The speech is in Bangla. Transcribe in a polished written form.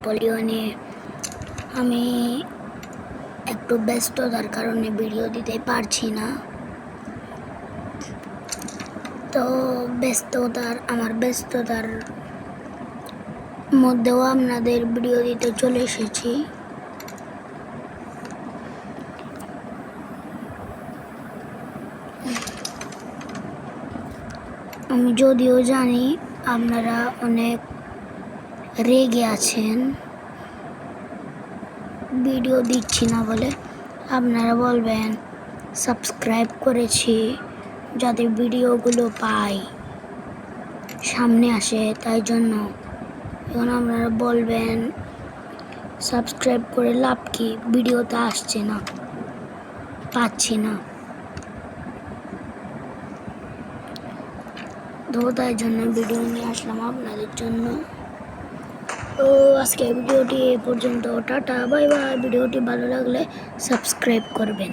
পোলিও নিয়ে আমি একটু ব্যস্ততার কারণে ভিডিও দিতে পারছি না। তো আমার ব্যস্ততার মধ্যেও আপনাদের ভিডিও দিতে চলে এসেছি। আমি যদিও জানি আপনারা অনেক রেগে আছেন ভিডিও দিচ্ছি না বলে, আপনারা বলবেন সাবস্ক্রাইব করেছি যাতে ভিডিওগুলো পাই সামনে আসে, তাই জন্য। এখন আপনারা বলবেন সাবস্ক্রাইব করে লাভ কি, ভিডিওতে আসছে না, পাচ্ছি না। তো তাই জন্য ভিডিও নিয়ে আসলাম আপনাদের জন্য। তো আজকে ভিডিওটি এ পর্যন্ত, টাটা বাই বাই। ভিডিওটি ভালো লাগলে সাবস্ক্রাইব করবেন।